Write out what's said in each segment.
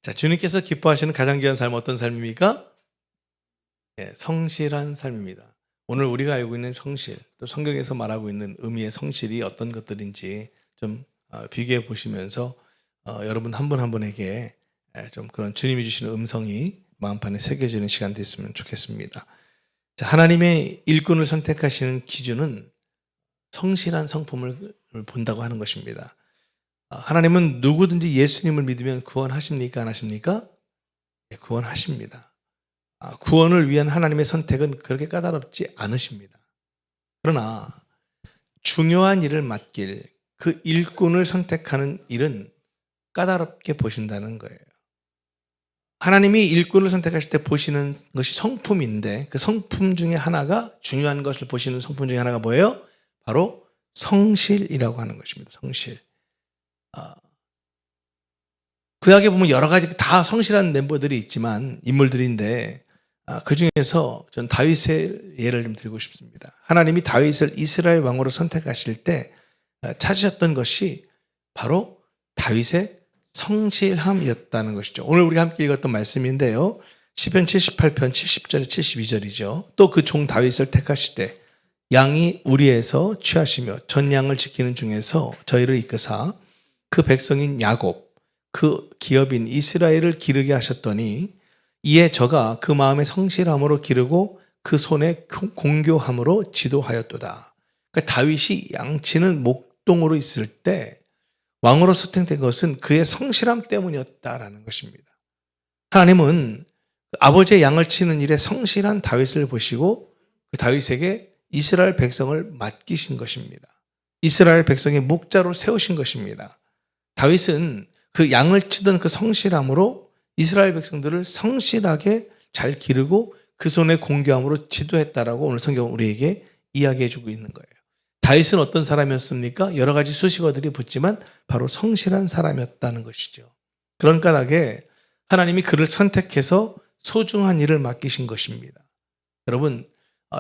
자, 주님께서 기뻐하시는 가장 귀한 삶은 어떤 삶입니까? 성실한 삶입니다. 오늘 우리가 알고 있는 성실, 또 성경에서 말하고 있는 의미의 성실이 어떤 것들인지 좀 비교해 보시면서 여러분 한 분 한 분에게 좀 그런 주님이 주시는 음성이 마음판에 새겨지는 시간 됐으면 좋겠습니다. 자, 하나님의 일꾼을 선택하시는 기준은 성실한 성품을 본다고 하는 것입니다. 하나님은 누구든지 예수님을 믿으면 구원하십니까? 안 하십니까? 네, 구원하십니다. 구원을 위한 하나님의 선택은 그렇게 까다롭지 않으십니다. 그러나 중요한 일을 맡길 그 일꾼을 선택하는 일은 까다롭게 보신다는 거예요. 하나님이 일꾼을 선택하실 때 보시는 것이 성품인데 그 성품 중에 하나가, 중요한 것을 보시는 성품 중에 하나가 뭐예요? 바로 성실이라고 하는 것입니다. 성실. 구약에 보면 여러 가지 다 성실한 멤버들이 있지만 인물들인데 그 중에서 전 다윗의 예를 좀 들고 싶습니다. 하나님이 다윗을 이스라엘 왕으로 선택하실 때 찾으셨던 것이 바로 다윗의 성실함이었다는 것이죠. 오늘 우리가 함께 읽었던 말씀인데요. 시편 78편 70절에 72절이죠. 또 그 종 다윗을 택하실 때 양이 우리에서 취하시며 전 양을 지키는 중에서 저희를 이끄사 그 백성인 야곱 그 기업인 이스라엘을 기르게 하셨더니 이에 저가 그 마음의 성실함으로 기르고 그 손의 공교함으로 지도하였도다. 그러니까 다윗이 양치는 목동으로 있을 때 왕으로 선택된 것은 그의 성실함 때문이었다라는 것입니다. 하나님은 아버지의 양을 치는 일에 성실한 다윗을 보시고 그 다윗에게 이스라엘 백성을 맡기신 것입니다. 이스라엘 백성의 목자로 세우신 것입니다. 다윗은 그 양을 치던 그 성실함으로 이스라엘 백성들을 성실하게 잘 기르고 그 손의 공교함으로 지도했다라고 오늘 성경은 우리에게 이야기해 주고 있는 거예요. 다윗은 어떤 사람이었습니까? 여러 가지 수식어들이 붙지만 바로 성실한 사람이었다는 것이죠. 그런 까닭에 하나님이 그를 선택해서 소중한 일을 맡기신 것입니다. 여러분,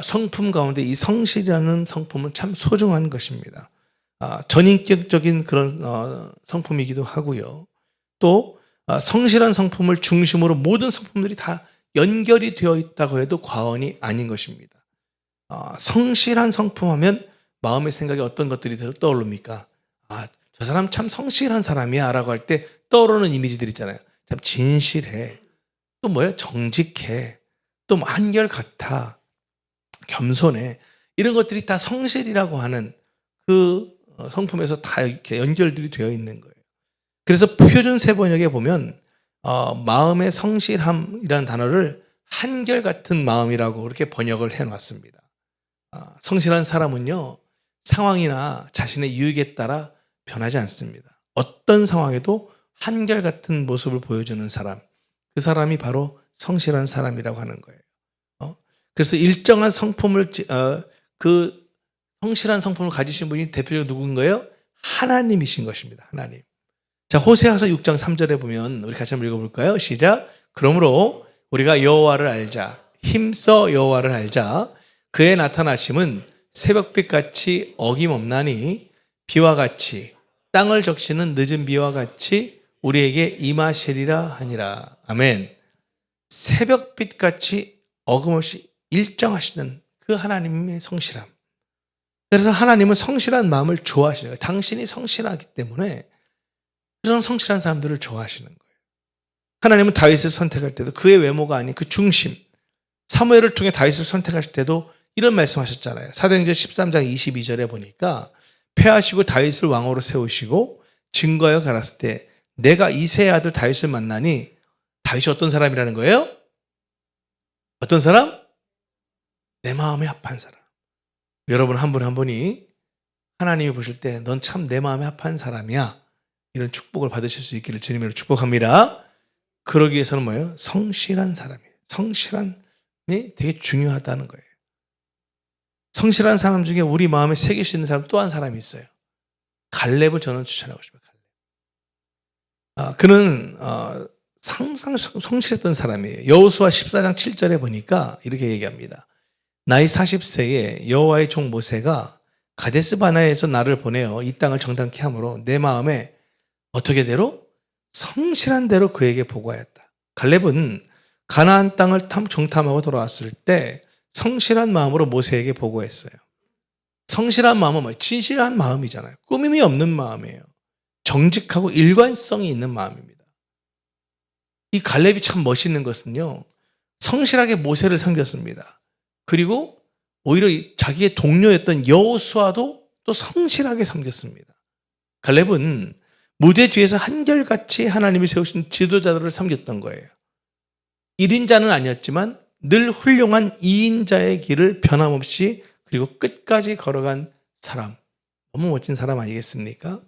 성품 가운데 이 성실이라는 성품은 참 소중한 것입니다. 전인격적인 그런 성품이기도 하고요. 또 성실한 성품을 중심으로 모든 성품들이 다 연결이 되어 있다고 해도 과언이 아닌 것입니다. 성실한 성품하면 마음의 생각에 어떤 것들이 떠오릅니까? 저 사람 참 성실한 사람이야 라고 할 때 떠오르는 이미지들 있잖아요. 참 진실해. 또 뭐예요? 정직해. 또 한결같아. 겸손해. 이런 것들이 다 성실이라고 하는 그 성품에서 다 이렇게 연결들이 되어 있는 거예요. 그래서 표준 세번역에 보면 마음의 성실함이라는 단어를 한결같은 마음이라고 그렇게 번역을 해놨습니다. 성실한 사람은요, 상황이나 자신의 유익에 따라 변하지 않습니다. 어떤 상황에도 한결같은 모습을 보여주는 사람, 그 사람이 바로 성실한 사람이라고 하는 거예요. 그래서 일정한 성품을 그 성실한 성품을 가지신 분이 대표적으로 누군가요? 하나님이신 것입니다. 하나님. 자, 호세아서 6장 3절에 보면 우리 같이 한번 읽어볼까요? 시작. 그러므로 우리가 여호와를 알자. 힘써 여호와를 알자. 그의 나타나심은 새벽빛같이 어김없나니 비와 같이 땅을 적시는 늦은 비와 같이 우리에게 임하시리라 하니라. 아멘. 새벽빛같이 어김없이 일정하시는 그 하나님의 성실함. 그래서 하나님은 성실한 마음을 좋아하시는 거예요. 당신이 성실하기 때문에 그런 성실한 사람들을 좋아하시는 거예요. 하나님은 다윗을 선택할 때도 그의 외모가 아닌 그 중심, 사무엘을 통해 다윗을 선택하실 때도 이런 말씀하셨잖아요. 사도행전 13장 22절에 보니까 패하시고 다윗을 왕으로 세우시고 증거하여 가랐을 때 내가 이새의 아들 다윗을 만나니 다윗이 어떤 사람이라는 거예요? 어떤 사람? 내 마음에 합한 사람. 여러분 한 분 한 분이 하나님이 보실 때 넌 참 내 마음에 합한 사람이야. 이런 축복을 받으실 수 있기를 주님으로 축복합니다. 그러기 위해서는 뭐예요? 성실한 사람이에요. 성실함이 되게 중요하다는 거예요. 성실한 사람 중에 우리 마음에 새길 수 있는 사람 또 한 사람이 있어요. 갈렙을 저는 추천하고 싶어요. 갈렙. 그는 항상 성실했던 사람이에요. 여호수아 14장 7절에 보니까 이렇게 얘기합니다. 나이 40세에 여호와의 종 모세가 가데스 바네아에서 나를 보내어 이 땅을 정탐케 함으로 내 마음에 어떻게 대로 성실한 대로 그에게 보고하였다. 갈렙은 가나안 땅을 정탐하고 돌아왔을 때 성실한 마음으로 모세에게 보고했어요. 성실한 마음은 뭐예요? 진실한 마음이잖아요. 꾸밈이 없는 마음이에요. 정직하고 일관성이 있는 마음입니다. 이 갈렙이 참 멋있는 것은요, 성실하게 모세를 섬겼습니다. 그리고 오히려 자기의 동료였던 여호수아도 또 성실하게 섬겼습니다. 갈렙은 무대 뒤에서 한결같이 하나님이 세우신 지도자들을 섬겼던 거예요. 1인자는 아니었지만 늘 훌륭한 2인자의 길을 변함없이 그리고 끝까지 걸어간 사람. 너무 멋진 사람 아니겠습니까?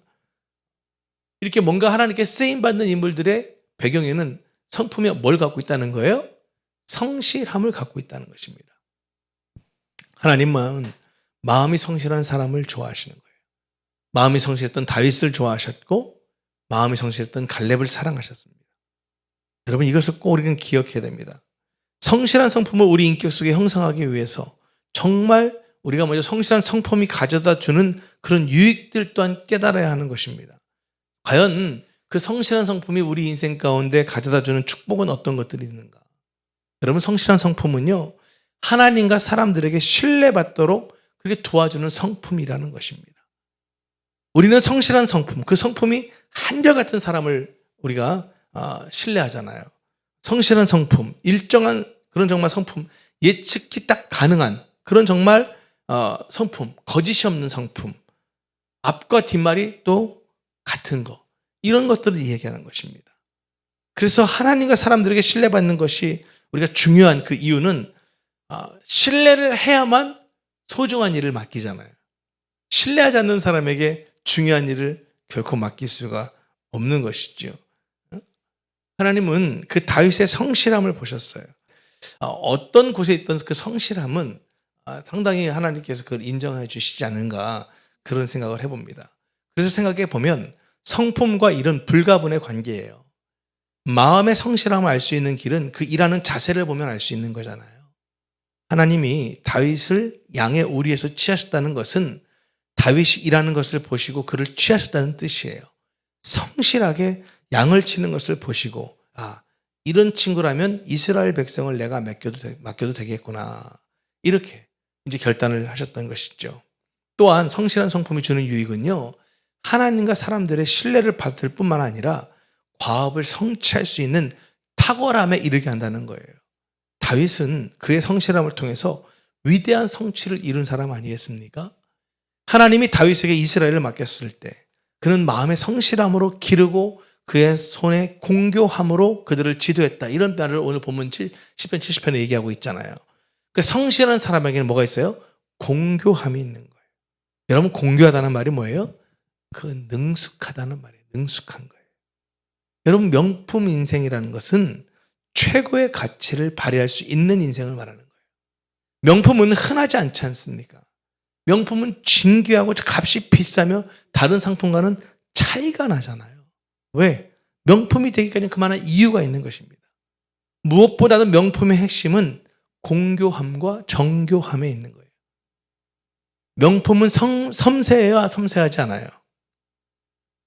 이렇게 뭔가 하나님께 쓰임받는 인물들의 배경에는 성품이 뭘 갖고 있다는 거예요? 성실함을 갖고 있다는 것입니다. 하나님은 마음이 성실한 사람을 좋아하시는 거예요. 마음이 성실했던 다윗을 좋아하셨고 마음이 성실했던 갈렙을 사랑하셨습니다. 여러분, 이것을 꼭 우리는 기억해야 됩니다. 성실한 성품을 우리 인격 속에 형성하기 위해서 정말 우리가 먼저 성실한 성품이 가져다 주는 그런 유익들 또한 깨달아야 하는 것입니다. 과연 그 성실한 성품이 우리 인생 가운데 가져다 주는 축복은 어떤 것들이 있는가? 여러분, 성실한 성품은요, 하나님과 사람들에게 신뢰받도록 그렇게 도와주는 성품이라는 것입니다. 우리는 성실한 성품, 그 성품이 한결같은 사람을 우리가 신뢰하잖아요. 성실한 성품, 일정한 그런 정말 성품, 예측이 딱 가능한 그런 정말 성품, 거짓이 없는 성품, 앞과 뒷말이 또 같은 거, 이런 것들을 얘기하는 것입니다. 그래서 하나님과 사람들에게 신뢰받는 것이 우리가 중요한 그 이유는 신뢰를 해야만 소중한 일을 맡기잖아요. 신뢰하지 않는 사람에게 중요한 일을 결코 맡길 수가 없는 것이죠. 하나님은 그 다윗의 성실함을 보셨어요. 어떤 곳에 있던 그 성실함은 상당히 하나님께서 그걸 인정해 주시지 않은가, 그런 생각을 해봅니다. 그래서 생각해 보면 성품과 일은 불가분의 관계예요. 마음의 성실함을 알 수 있는 길은 그 일하는 자세를 보면 알 수 있는 거잖아요. 하나님이 다윗을 양의 우리에서 취하셨다는 것은 다윗이 일하는 것을 보시고 그를 취하셨다는 뜻이에요. 성실하게 양을 치는 것을 보시고, 이런 친구라면 이스라엘 백성을 내가 맡겨도 되겠구나, 이렇게 이제 결단을 하셨던 것이죠. 또한 성실한 성품이 주는 유익은요, 하나님과 사람들의 신뢰를 받을 뿐만 아니라 과업을 성취할 수 있는 탁월함에 이르게 한다는 거예요. 다윗은 그의 성실함을 통해서 위대한 성취를 이룬 사람 아니겠습니까? 하나님이 다윗에게 이스라엘을 맡겼을 때 그는 마음의 성실함으로 기르고 그의 손에 공교함으로 그들을 지도했다. 이런 말을 오늘 본문 10편 70편에 얘기하고 있잖아요. 그 성실한 사람에게는 뭐가 있어요? 공교함이 있는 거예요. 여러분, 공교하다는 말이 뭐예요? 그 능숙하다는 말이에요. 능숙한 거예요. 여러분, 명품 인생이라는 것은 최고의 가치를 발휘할 수 있는 인생을 말하는 거예요. 명품은 흔하지 않지 않습니까? 명품은 진귀하고 값이 비싸며 다른 상품과는 차이가 나잖아요. 왜? 명품이 되기까지는 그만한 이유가 있는 것입니다. 무엇보다도 명품의 핵심은 공교함과 정교함에 있는 거예요. 명품은 섬세해야 섬세하지 않아요.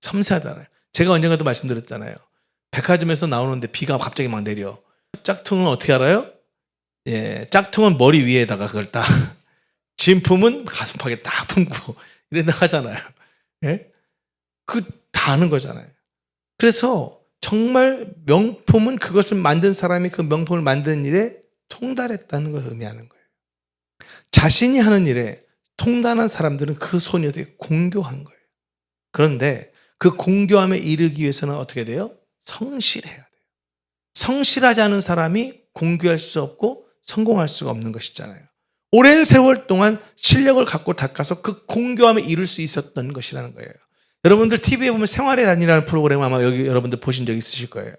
섬세하잖아요. 제가 언젠가도 말씀드렸잖아요. 백화점에서 나오는데 비가 갑자기 막 내려. 짝퉁은 어떻게 알아요? 짝퉁은 머리 위에다가 그걸 딱, 진품은 가슴팍에 딱 품고 이래 하잖아요. 다 아는 거잖아요. 그래서 정말 명품은 그것을 만든 사람이 그 명품을 만드는 일에 통달했다는 것을 의미하는 거예요. 자신이 하는 일에 통달한 사람들은 그 손이 되게 공교한 거예요. 그런데 그 공교함에 이르기 위해서는 어떻게 돼요? 성실해야 돼요. 성실하지 않은 사람이 공교할 수 없고 성공할 수가 없는 것이잖아요. 오랜 세월 동안 실력을 갖고 닦아서 그 공교함에 이룰 수 있었던 것이라는 거예요. 여러분들 TV에 보면 생활의 단이라는 프로그램 아마 여기 여러분들 보신 적 있으실 거예요.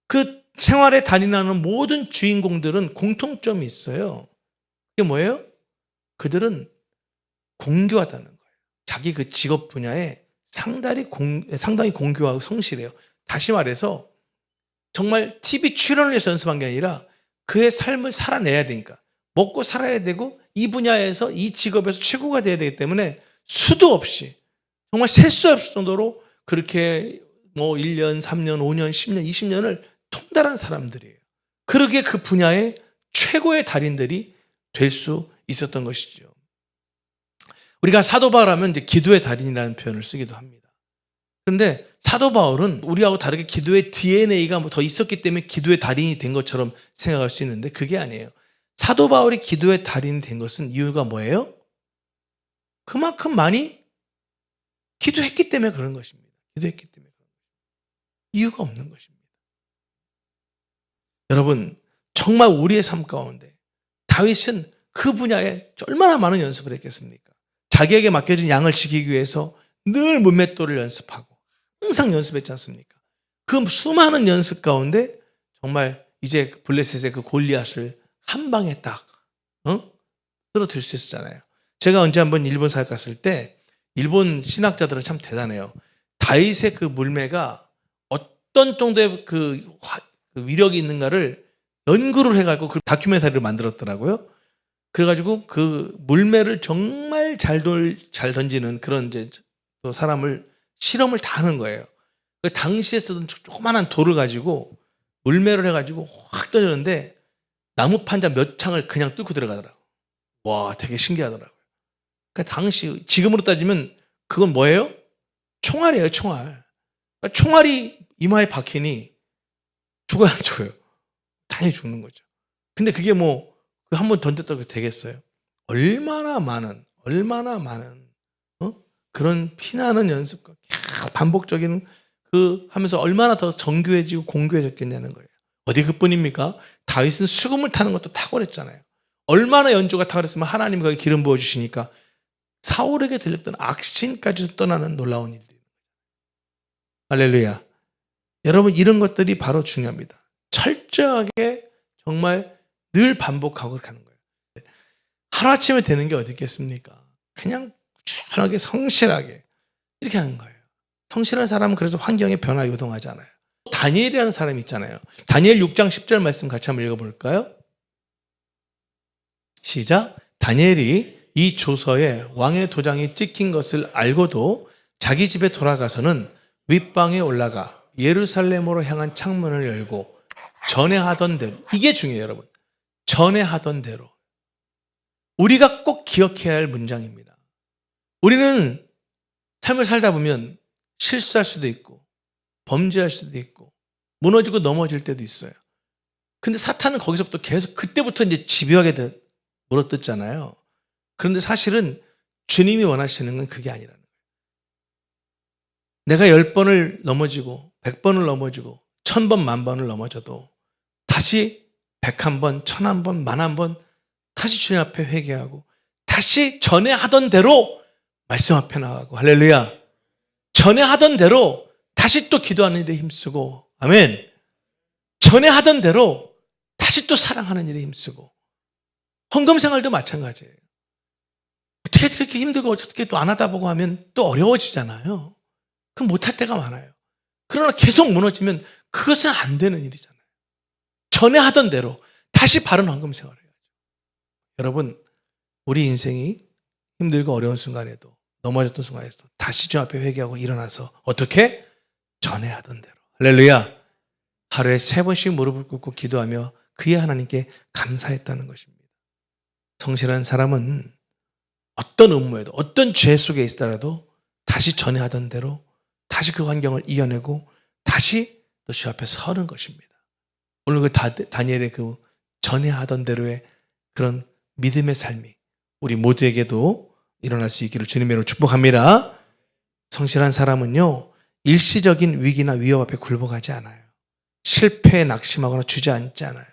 그 생활의 단이라는 모든 주인공들은 공통점이 있어요. 그게 뭐예요? 그들은 공교하다는 거예요. 자기 그 직업 분야에 상당히 공교하고 성실해요. 다시 말해서 정말 TV 출연을 해서 연습한 게 아니라 그의 삶을 살아내야 되니까, 먹고 살아야 되고 이 분야에서 이 직업에서 최고가 돼야 되기 때문에 수도 없이 정말 셀 수 없을 정도로 그렇게 뭐 1년, 3년, 5년, 10년, 20년을 통달한 사람들이에요. 그러기에 그 분야의 최고의 달인들이 될 수 있었던 것이죠. 우리가 사도 바울하면 이제 기도의 달인이라는 표현을 쓰기도 합니다. 그런데 사도 바울은 우리하고 다르게 기도의 DNA가 더 있었기 때문에 기도의 달인이 된 것처럼 생각할 수 있는데 그게 아니에요. 사도 바울이 기도의 달인이 된 것은 이유가 뭐예요? 그만큼 많이 기도했기 때문에 그런 것입니다. 기도했기 때문에 그런 것입니다. 이유가 없는 것입니다. 여러분, 정말 우리의 삶 가운데 다윗은 그 분야에 얼마나 많은 연습을 했겠습니까? 자기에게 맡겨진 양을 지키기 위해서 늘 문맷돌을 연습하고 항상 연습했지 않습니까? 그 수많은 연습 가운데 정말 이제 블레셋의 그 골리앗을 한 방에 딱 쓰러뜨릴 수 있었잖아요. 제가 언제 한번 일본 사역 갔을 때 일본 신학자들은 참 대단해요. 다윗의 그 물매가 어떤 정도의 그 위력이 있는가를 연구를 해가지고 그 다큐멘터리를 만들었더라고요. 그래가지고 그 물매를 정말 잘 던지는 그런 이제 또 사람을 실험을 다 하는 거예요. 그 당시에 쓰던 조그만한 돌을 가지고 물매를 해가지고 확 던졌는데 나무 판자 몇 창을 그냥 뚫고 들어가더라고요. 와, 되게 신기하더라고요. 그러니까 당시 지금으로 따지면 그건 뭐예요? 총알이에요, 총알. 그러니까 총알이 이마에 박히니 죽어야 안 죽어요. 당연히 죽는 거죠. 근데 그게 뭐 한 번 던졌다고 되겠어요? 얼마나 많은 그런 피나는 연습과 계속 반복적인 그 하면서 얼마나 더 정교해지고 공교해졌겠냐는 거예요. 어디 그뿐입니까? 다윗은 수금을 타는 것도 탁월했잖아요. 얼마나 연주가 탁월했으면 하나님이 거기 기름 부어주시니까 사울에게 들렸던 악신까지도 떠나는 놀라운 일들이. 할렐루야. 여러분, 이런 것들이 바로 중요합니다. 철저하게 정말 늘 반복하고 가는 거예요. 하루아침에 되는 게 어디 있겠습니까? 그냥 꾸준하게 성실하게 이렇게 하는 거예요. 성실한 사람은 그래서 환경에 변화 요동하지 않아요. 다니엘이라는 사람이 있잖아요. 다니엘 6장 10절 말씀 같이 한번 읽어볼까요? 시작. 다니엘이 이 조서에 왕의 도장이 찍힌 것을 알고도 자기 집에 돌아가서는 윗방에 올라가 예루살렘으로 향한 창문을 열고 전에 하던 대로, 이게 중요해요, 여러분. 전에 하던 대로. 우리가 꼭 기억해야 할 문장입니다. 우리는 삶을 살다 보면 실수할 수도 있고 범죄할 수도 있고 무너지고 넘어질 때도 있어요. 근데 사탄은 거기서부터 계속 그때부터 이제 집요하게 물어뜯잖아요. 그런데 사실은 주님이 원하시는 건 그게 아니라는 거예요. 내가 10번을 넘어지고 100번을 넘어지고 1000번, 10,000번을 넘어져도 다시 101번, 1001번, 10,000번 다시 주님 앞에 회개하고 다시 전에 하던 대로 말씀 앞에 나가고, 할렐루야. 전에 하던 대로 다시 또 기도하는 일에 힘쓰고, 아멘. 전에 하던 대로 다시 또 사랑하는 일에 힘쓰고, 헌금 생활도 마찬가지예요. 어떻게 그렇게 힘들고 어떻게 또 안 하다 보고 하면 또 어려워지잖아요. 그럼 못할 때가 많아요. 그러나 계속 무너지면 그것은 안 되는 일이잖아요. 전에 하던 대로 다시 바른 헌금 생활을 해야죠. 여러분, 우리 인생이 힘들고 어려운 순간에도 넘어졌던 순간에도 다시 주 앞에 회개하고 일어나서 어떻게? 전에 하던 대로. 할렐루야. 하루에 3번씩 무릎을 꿇고 기도하며 그의 하나님께 감사했다는 것입니다. 성실한 사람은 어떤 음모에도 어떤 죄 속에 있더라도 다시 전에 하던 대로 다시 그 환경을 이겨내고 다시 또 주 앞에 서는 것입니다. 오늘 그 다니엘의 그 전에 하던 대로의 그런 믿음의 삶이 우리 모두에게도 일어날 수 있기를 주님의 이름으로 축복합니다. 성실한 사람은요, 일시적인 위기나 위협 앞에 굴복하지 않아요. 실패에 낙심하거나 주저앉지 않아요.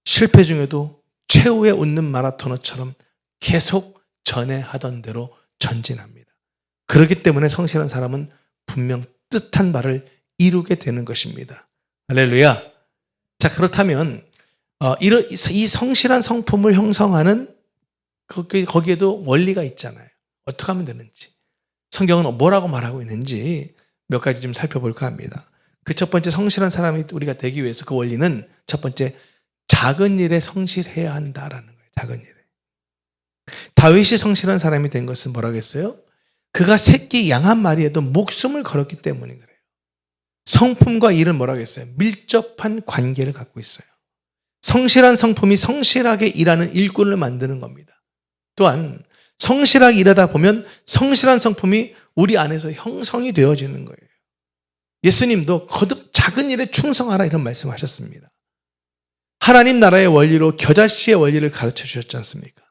실패 중에도 최후의 웃는 마라토너처럼 계속 전에 하던 대로 전진합니다. 그렇기 때문에 성실한 사람은 분명 뜻한 바를 이루게 되는 것입니다. 할렐루야. 자, 그렇다면 이 성실한 성품을 형성하는 거기에도 원리가 있잖아요. 어떻게 하면 되는지. 성경은 뭐라고 말하고 있는지 몇 가지 좀 살펴볼까 합니다. 그 첫 번째, 성실한 사람이 우리가 되기 위해서 그 원리는 첫 번째, 작은 일에 성실해야 한다라는 거예요. 작은 일에. 다윗이 성실한 사람이 된 것은 뭐라고 했어요? 그가 새끼 양 한 마리에도 목숨을 걸었기 때문에 그래요. 성품과 일은 뭐라고 했어요? 밀접한 관계를 갖고 있어요. 성실한 성품이 성실하게 일하는 일꾼을 만드는 겁니다. 또한 성실하게 일하다 보면 성실한 성품이 우리 안에서 형성이 되어지는 거예요. 예수님도 거듭 작은 일에 충성하라 이런 말씀하셨습니다. 하나님 나라의 원리로 겨자씨의 원리를 가르쳐 주셨지 않습니까?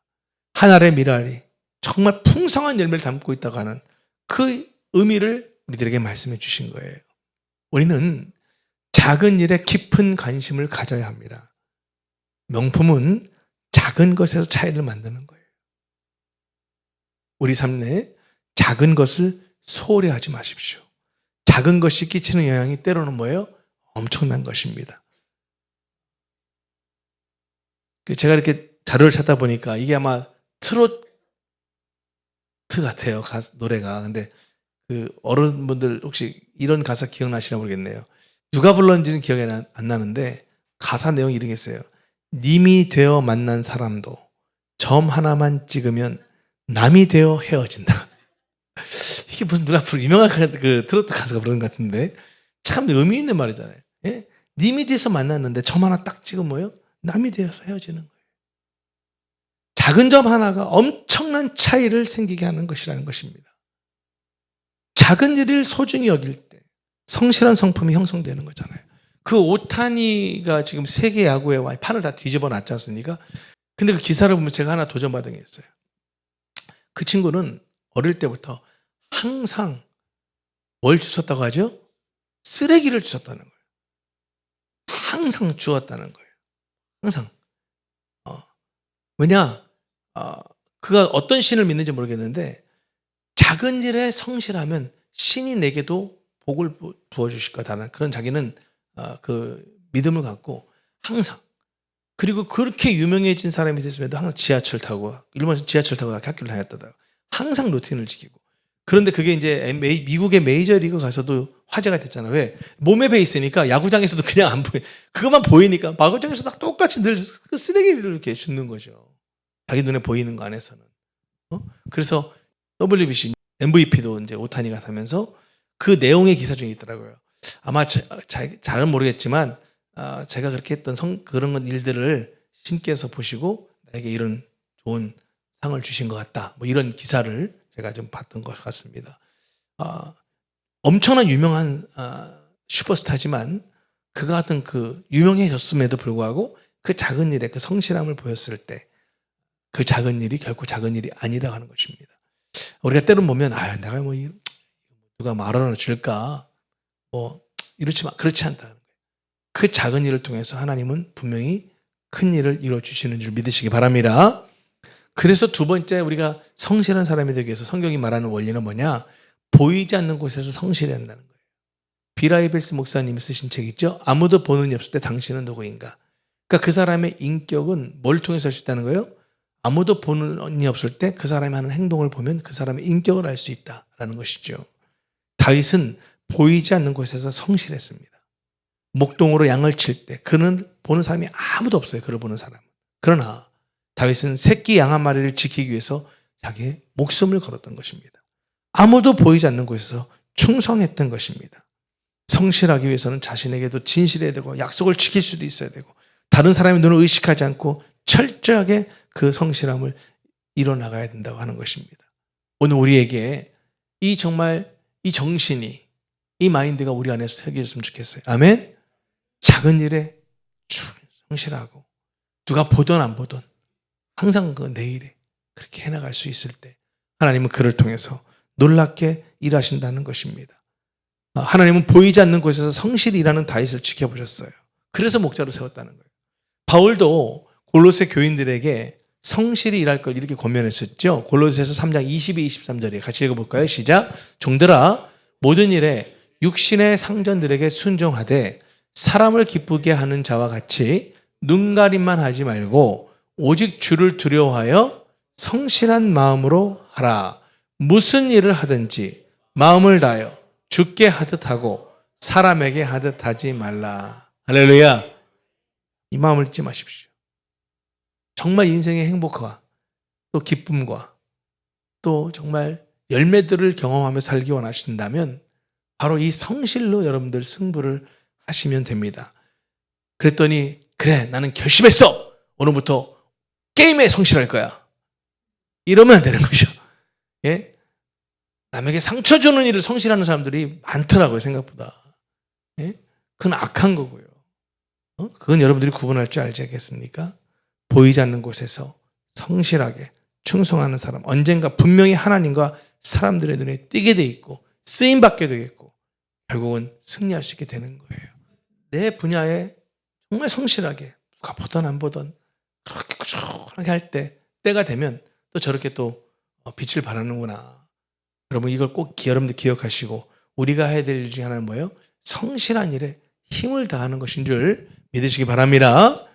한 알의 밀알이 정말 풍성한 열매를 담고 있다고 하는 그 의미를 우리들에게 말씀해 주신 거예요. 우리는 작은 일에 깊은 관심을 가져야 합니다. 명품은 작은 것에서 차이를 만드는 거예요. 우리 삶 내에 작은 것을 소홀히 하지 마십시오. 작은 것이 끼치는 영향이 때로는 뭐예요? 엄청난 것입니다. 제가 이렇게 자료를 찾다 보니까 이게 아마 트로트 같아요. 노래가. 근데 그 어른분들 혹시 이런 가사 기억나시나 모르겠네요. 누가 불렀는지는 기억이 안 나는데 가사 내용이 이런 게 있어요. 님이 되어 만난 사람도 점 하나만 찍으면 남이 되어 헤어진다. 이게 무슨 누가 유명한 그 트로트 가사가 부르는 것 같은데 참 의미 있는 말이잖아요. 예? 님이 돼서 만났는데 점 하나 딱 찍으면 뭐예요? 남이 되어서 헤어지는 거예요. 작은 점 하나가 엄청난 차이를 생기게 하는 것이라는 것입니다. 작은 일을 소중히 여길 때 성실한 성품이 형성되는 거잖아요. 그 오타니가 지금 세계 야구에 판을 다 뒤집어 놨지 않습니까? 근데 그 기사를 보면 제가 하나 도전받은 게 있어요. 그 친구는 어릴 때부터 항상 뭘 주웠다고 하죠? 쓰레기를 주웠다는 거예요. 항상 주웠다는 거예요. 항상. 왜냐? 그가 어떤 신을 믿는지 모르겠는데 작은 일에 성실하면 신이 내게도 복을 부어주실 거다라는 그런 자기는 그 믿음을 갖고 항상 그리고 그렇게 유명해진 사람이 됐음에도 항상 지하철 타고 일본에서 지하철 타고 학교를 다녔다가 항상 루틴을 지키고 그런데 그게 이제 미국의 메이저리그 가서도 화제가 됐잖아요. 왜? 몸에 배 있으니까 야구장에서도 그냥 안 보여. 그것만 보이니까 야구장에서 다 똑같이 늘 그 쓰레기를 이렇게 줍는 거죠. 자기 눈에 보이는 거 안에서는. 그래서 WBC MVP도 이제 오타니가 타면서 그 내용의 기사 중에 있더라고요. 아마 잘은 모르겠지만 제가 그렇게 했던 그런 일들을 신께서 보시고 나에게 이런 좋은 상을 주신 것 같다. 뭐 이런 기사를 제가 좀 봤던 것 같습니다. 엄청난 유명한 슈퍼스타지만 그가 같은 그 유명해졌음에도 불구하고 그 작은 일에 그 성실함을 보였을 때 그 작은 일이 결코 작은 일이 아니라고 하는 것입니다. 우리가 때론 보면 내가 뭐 누가 말 하나 줄까 뭐 이렇지만 그렇지 않다는 거예요. 그 작은 일을 통해서 하나님은 분명히 큰 일을 이루어 주시는 줄 믿으시기 바랍니다. 그래서 두 번째 우리가 성실한 사람이 되기 위해서 성경이 말하는 원리는 뭐냐? 보이지 않는 곳에서 성실해야 한다는 거예요. 비라이벨스 목사님이 쓰신 책 있죠? 아무도 보는 이 없을 때 당신은 누구인가? 그러니까 그 사람의 인격은 뭘 통해서 할 수 있다는 거예요? 아무도 보는 이 없을 때 그 사람이 하는 행동을 보면 그 사람의 인격을 알 수 있다라는 것이죠. 다윗은 보이지 않는 곳에서 성실했습니다. 목동으로 양을 칠 때 그는 보는 사람이 아무도 없어요. 그를 보는 사람. 그러나 다윗은 새끼 양 한 마리를 지키기 위해서 자기의 목숨을 걸었던 것입니다. 아무도 보이지 않는 곳에서 충성했던 것입니다. 성실하기 위해서는 자신에게도 진실해야 되고 약속을 지킬 수도 있어야 되고 다른 사람의 눈을 의식하지 않고 철저하게 그 성실함을 이뤄나가야 된다고 하는 것입니다. 오늘 우리에게 이 정신이 이 마인드가 우리 안에서 새겨졌으면 좋겠어요. 아멘? 작은 일에 성실하고 누가 보든 안 보든 항상 그 내일에 그렇게 해나갈 수 있을 때 하나님은 그를 통해서 놀랍게 일하신다는 것입니다. 하나님은 보이지 않는 곳에서 성실히 일하는 다윗을 지켜보셨어요. 그래서 목자로 세웠다는 거예요. 바울도 골로새 교인들에게 성실히 일할 걸 이렇게 권면했었죠. 골로새서 3장 22, 23절에 같이 읽어볼까요? 시작. 종들아 모든 일에 육신의 상전들에게 순종하되 사람을 기쁘게 하는 자와 같이 눈가림만 하지 말고 오직 주를 두려워하여 성실한 마음으로 하라. 무슨 일을 하든지 마음을 다하여 주께 하듯 하고 사람에게 하듯 하지 말라. 할렐루야. 이 마음을 잊지 마십시오. 정말 인생의 행복과 또 기쁨과 또 정말 열매들을 경험하며 살기 원하신다면 바로 이 성실로 여러분들 승부를 하시면 됩니다. 그랬더니 그래 나는 결심했어. 오늘부터 게임에 성실할 거야. 이러면 안 되는 거죠. 예? 남에게 상처 주는 일을 성실하는 사람들이 많더라고요, 생각보다. 예? 그건 악한 거고요. 그건 여러분들이 구분할 줄 알지 않겠습니까? 보이지 않는 곳에서 성실하게 충성하는 사람, 언젠가 분명히 하나님과 사람들의 눈에 띄게 돼 있고 쓰임받게 되겠고 결국은 승리할 수 있게 되는 거예요. 내 분야에 정말 성실하게 누가 보던 안 보던 그렇게 꾸준하게 할 때가 되면 또 저렇게 또 빛을 발하는구나. 여러분 이걸 꼭 여러분들 기억하시고 우리가 해야 될 일 중에 하나는 뭐예요? 성실한 일에 힘을 다하는 것인 줄 믿으시기 바랍니다.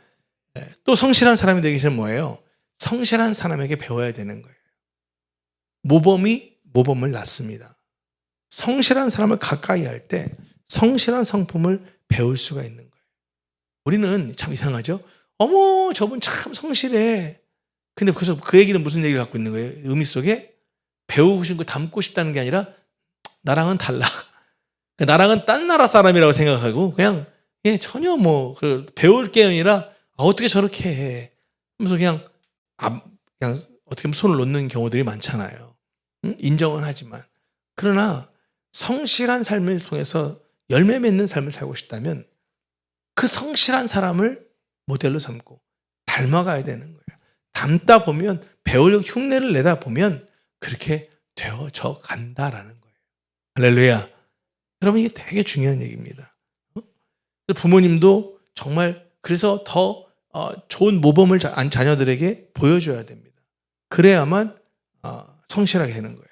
또 성실한 사람이 되기 위해서는 뭐예요? 성실한 사람에게 배워야 되는 거예요. 모범이 모범을 낳습니다. 성실한 사람을 가까이 할 때 성실한 성품을 배울 수가 있는 거예요. 우리는 참 이상하죠? 어머 저분 참 성실해. 근데 그래서 그 얘기는 무슨 얘기를 갖고 있는 거예요? 의미 속에 배우고 싶은 거 담고 싶다는 게 아니라 나랑은 달라. 나랑은 딴 나라 사람이라고 생각하고 그냥 전혀 뭐 배울 게 아니라 어떻게 저렇게 해. 하면서 그냥 어떻게 보면 손을 놓는 경우들이 많잖아요. 인정은 하지만. 그러나 성실한 삶을 통해서 열매 맺는 삶을 살고 싶다면 그 성실한 사람을 모델로 삼고 닮아가야 되는 거예요. 닮다 보면 배우려고 흉내를 내다 보면 그렇게 되어져 간다라는 거예요. 할렐루야. 여러분 이게 되게 중요한 얘기입니다. 부모님도 정말 그래서 더 좋은 모범을 자녀들에게 보여줘야 됩니다. 그래야만 성실하게 되는 거예요.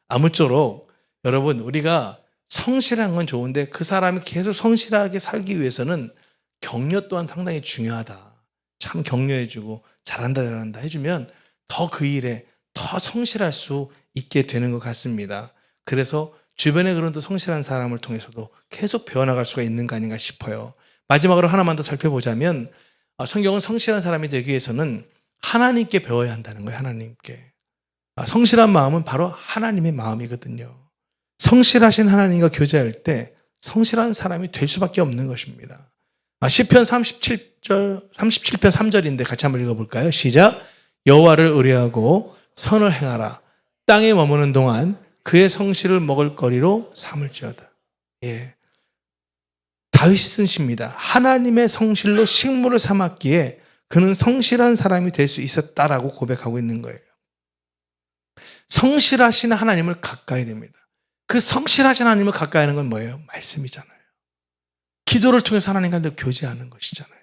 아무쪼록 여러분 우리가 성실한 건 좋은데 그 사람이 계속 성실하게 살기 위해서는 격려 또한 상당히 중요하다. 참 격려해주고 잘한다 해주면 더 그 일에 더 성실할 수 있게 되는 것 같습니다. 그래서 주변에 그런 또 성실한 사람을 통해서도 계속 배워나갈 수가 있는 거 아닌가 싶어요. 마지막으로 하나만 더 살펴보자면 성경은 성실한 사람이 되기 위해서는 하나님께 배워야 한다는 거예요. 하나님께. 성실한 마음은 바로 하나님의 마음이거든요. 성실하신 하나님과 교제할 때 성실한 사람이 될 수밖에 없는 것입니다. 시편 37편 3절인데 같이 한번 읽어볼까요? 시작. 여호와를 의뢰하고 선을 행하라. 땅에 머무는 동안 그의 성실을 먹을 거리로 삼을지어다. 예. 다윗이 쓴 시입니다. 하나님의 성실로 식물을 삼았기에 그는 성실한 사람이 될 수 있었다라고 고백하고 있는 거예요. 성실하신 하나님을 가까이 됩니다. 그 성실하신 하나님을 가까이 하는 건 뭐예요? 말씀이잖아요. 기도를 통해서 하나님과 교제하는 것이잖아요.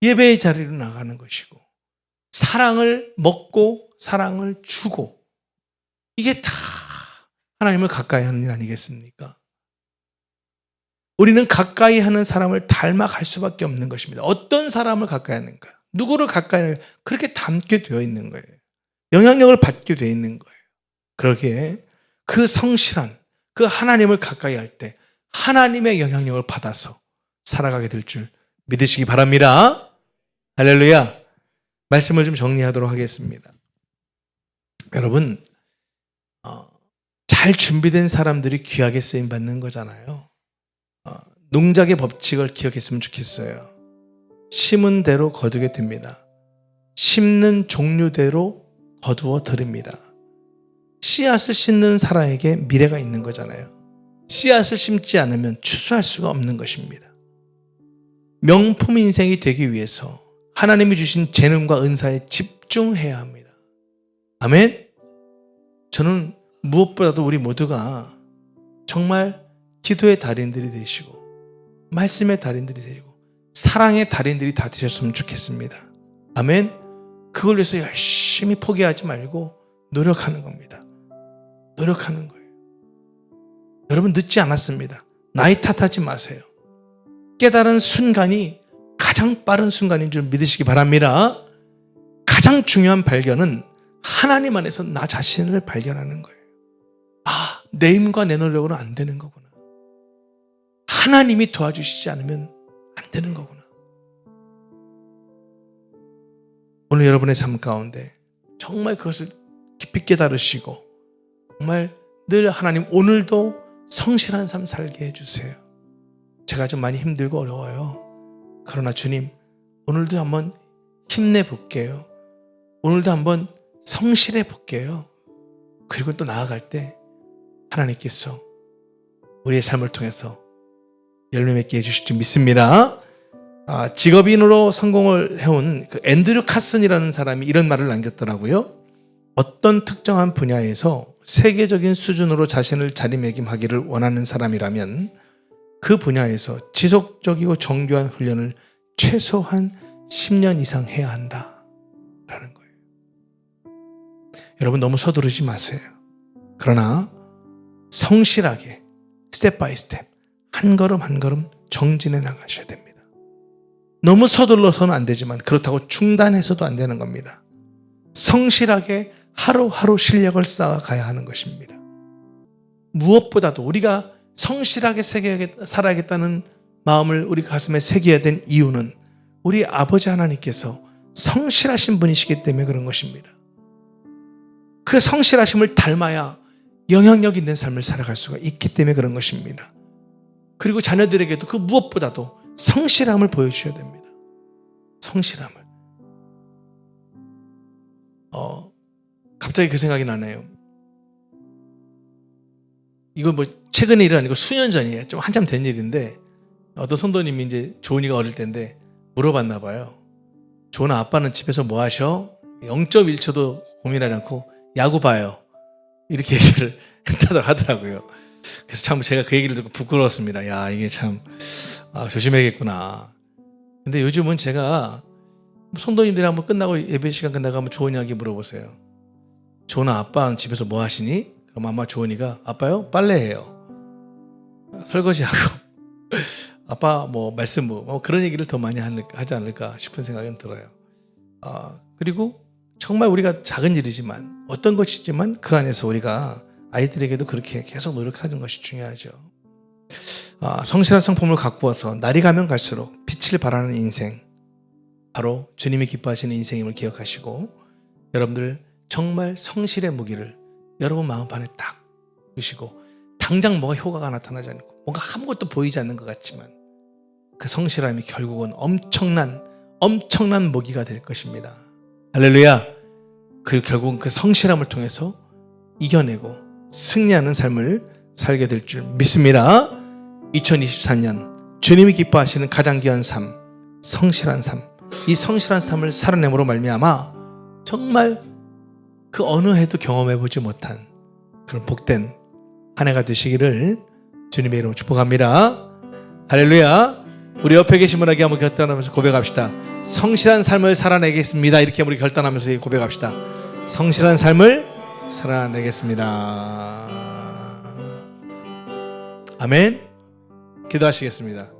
예배의 자리로 나가는 것이고 사랑을 먹고 사랑을 주고 이게 다 하나님을 가까이 하는 일 아니겠습니까? 우리는 가까이 하는 사람을 닮아갈 수밖에 없는 것입니다. 어떤 사람을 가까이 하는가? 누구를 가까이 하는가? 그렇게 닮게 되어 있는 거예요. 영향력을 받게 되어 있는 거예요. 그러기에 그 성실한 그 하나님을 가까이 할 때 하나님의 영향력을 받아서 살아가게 될 줄 믿으시기 바랍니다. 할렐루야. 말씀을 좀 정리하도록 하겠습니다. 여러분 잘 준비된 사람들이 귀하게 쓰임받는 거잖아요. 농작의 법칙을 기억했으면 좋겠어요. 심은 대로 거두게 됩니다. 심는 종류대로 거두어 드립니다. 씨앗을 심는 사람에게 미래가 있는 거잖아요. 씨앗을 심지 않으면 추수할 수가 없는 것입니다. 명품 인생이 되기 위해서 하나님이 주신 재능과 은사에 집중해야 합니다. 아멘? 저는 무엇보다도 우리 모두가 정말 기도의 달인들이 되시고 말씀의 달인들이 되고 사랑의 달인들이 다 되셨으면 좋겠습니다. 아멘? 그걸 위해서 열심히 포기하지 말고 노력하는 겁니다. 노력하는 거예요. 여러분 늦지 않았습니다. 나이 탓하지 마세요. 깨달은 순간이 가장 빠른 순간인 줄 믿으시기 바랍니다. 가장 중요한 발견은 하나님 안에서 나 자신을 발견하는 거예요. 내 힘과 내 노력으로 안 되는 거구나. 하나님이 도와주시지 않으면 안 되는 거구나. 오늘 여러분의 삶 가운데 정말 그것을 깊이 깨달으시고 정말 늘 하나님 오늘도 성실한 삶 살게 해주세요. 제가 좀 많이 힘들고 어려워요. 그러나 주님, 오늘도 한번 힘내볼게요. 오늘도 한번 성실해 볼게요. 그리고 또 나아갈 때 하나님께서 우리의 삶을 통해서 열매 맺게 해주실 줄 믿습니다. 직업인으로 성공을 해온 그 앤드류 카슨이라는 사람이 이런 말을 남겼더라고요. 어떤 특정한 분야에서 세계적인 수준으로 자신을 자리매김하기를 원하는 사람이라면 그 분야에서 지속적이고 정교한 훈련을 최소한 10년 이상 해야 한다라는 거예요. 여러분 너무 서두르지 마세요. 그러나 성실하게 스텝 바이 스텝 한 걸음 한 걸음 정진해 나가셔야 됩니다. 너무 서둘러서는 안 되지만 그렇다고 중단해서도 안 되는 겁니다. 성실하게 하루하루 실력을 쌓아가야 하는 것입니다. 무엇보다도 우리가 성실하게 살아야겠다는 마음을 우리 가슴에 새겨야 된 이유는 우리 아버지 하나님께서 성실하신 분이시기 때문에 그런 것입니다. 그 성실하심을 닮아야 영향력 있는 삶을 살아갈 수가 있기 때문에 그런 것입니다. 그리고 자녀들에게도 그 무엇보다도 성실함을 보여주셔야 됩니다. 성실함을. 갑자기 그 생각이 나네요. 이거 뭐 최근의 일은 아니고 수년 전이에요. 좀 한참 된 일인데 어떤 성도님이 이제 조은이가 어릴 때인데 물어봤나 봐요. 조은아, 아빠는 집에서 뭐 하셔? 0.1초도 고민하지 않고 야구 봐요. 이렇게 얘기를 하더라고요. 그래서 참 제가 그 얘기를 듣고 부끄러웠습니다. 야, 이게 참 조심해야겠구나. 근데 요즘은 제가 성도님들이 한번 끝나고 예배 시간 끝나고 한번 조은이에게 물어보세요. 조은아, 아빠는 집에서 뭐 하시니? 그럼 아마 조은이가 아빠요? 빨래해요. 설거지하고 아빠 뭐 말씀 뭐 그런 얘기를 더 많이 하지 않을까 싶은 생각은 들어요. 그리고 정말 우리가 작은 일이지만 어떤 것이지만 그 안에서 우리가 아이들에게도 그렇게 계속 노력하는 것이 중요하죠. 성실한 성품을 가꾸어서 날이 가면 갈수록 빛을 발하는 인생, 바로 주님이 기뻐하시는 인생임을 기억하시고 여러분들 정말 성실의 무기를 여러분 마음판에 딱 두시고 당장 뭐가 효과가 나타나지 않고 뭔가 아무것도 보이지 않는 것 같지만 그 성실함이 결국은 엄청난 무기가 될 것입니다. 할렐루야. 그리고 결국은 그 성실함을 통해서 이겨내고 승리하는 삶을 살게 될 줄 믿습니다. 2024년 주님이 기뻐하시는 가장 귀한 삶, 성실한 삶. 이 성실한 삶을 살아냄으로 말미암아 정말 그 어느 해도 경험해보지 못한 그런 복된 한 해가 되시기를 주님의 이름으로 축복합니다. 할렐루야. 우리 옆에 계신 분에게 한번 결단하면서 고백합시다. 성실한 삶을 살아내겠습니다. 이렇게 우리 결단하면서 고백합시다. 성실한 삶을 살아내겠습니다. 아멘. 기도하시겠습니다.